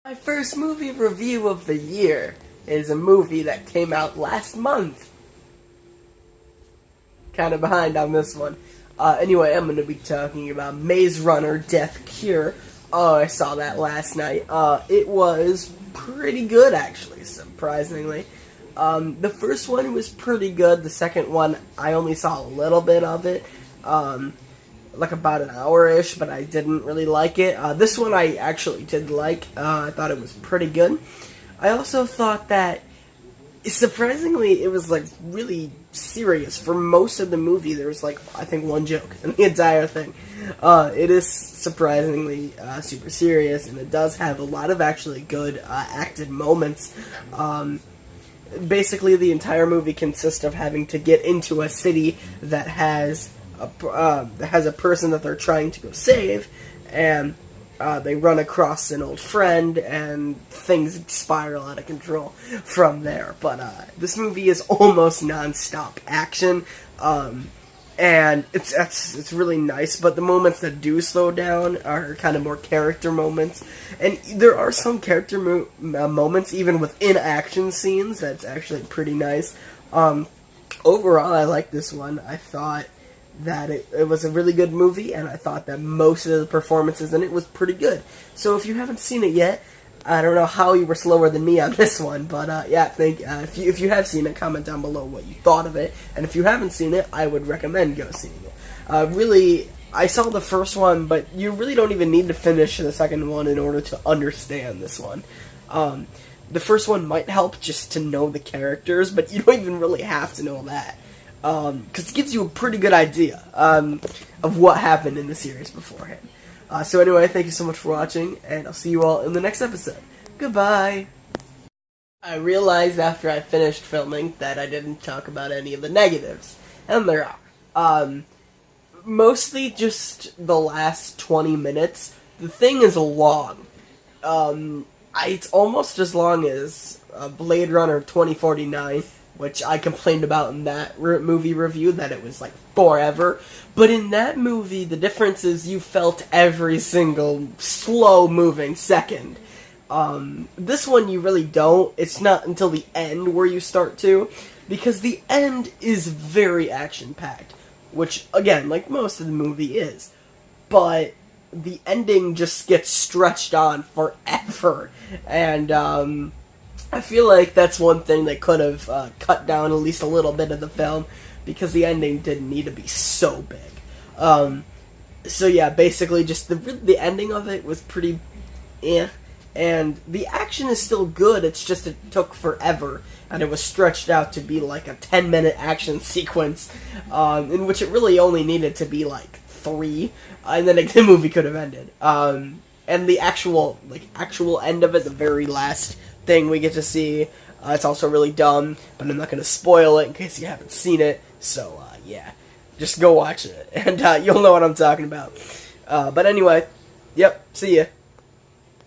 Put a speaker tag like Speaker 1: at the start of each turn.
Speaker 1: My first movie review of the year is a movie that came out last month. Kind of behind on this one. Anyway, I'm going to be talking about Maze Runner Death Cure. Oh, I saw that last night. It was pretty good, actually, surprisingly. The first one was pretty good. The second one, I only saw a little bit of it. Like about an hour-ish, but I didn't really like it. This one I actually did like. I thought it was pretty good. I also thought that, surprisingly, it was, like, really serious. For most of the movie, there was, like, I think one joke in the entire thing. It is surprisingly super serious, and it does have a lot of actually good acted moments. Basically, the entire movie consists of having to get into a city that has a person that they're trying to go save, and they run across an old friend, and things spiral out of control from there. But this movie is almost non-stop action, and it's really nice. But the moments that do slow down are kind of more character moments, and there are some character moments even within action scenes that's actually pretty nice. Overall, I like this one. I thought that it was a really good movie, and I thought that most of the performances in it was pretty good. So if you haven't seen it yet, I don't know how you were slower than me on this one, but yeah, if you have seen it, comment down below what you thought of it, and if you haven't seen it, I would recommend go seeing it. Really, I saw the first one, but you really don't even need to finish the second one in order to understand this one. The first one might help just to know the characters, but you don't even really have to know that. Because it gives you a pretty good idea of what happened in the series beforehand. So anyway, thank you so much for watching, and I'll see you all in the next episode. Goodbye! I realized after I finished filming that I didn't talk about any of the negatives, and there are. Mostly just the last 20 minutes. The thing is long. It's almost as long as Blade Runner 2049, which I complained about in that movie review, that it was, like, forever. But in that movie, the difference is you felt every single slow-moving second. This one you really don't. It's not until the end where you start to, because the end is very action-packed, which, again, like most of the movie is. But the ending just gets stretched on forever, and, I feel like that's one thing they could have cut down at least a little bit of the film, because the ending didn't need to be so big. So yeah, basically just the ending of it was pretty and the action is still good, it's just it took forever, and it was stretched out to be like a 10-minute action sequence, in which it really only needed to be like 3, and then the movie could have ended. And the actual end of it, the very last thing we get to see, it's also really dumb, but I'm not going to spoil it in case you haven't seen it, so yeah, just go watch it, and you'll know what I'm talking about. But anyway, yep, see ya.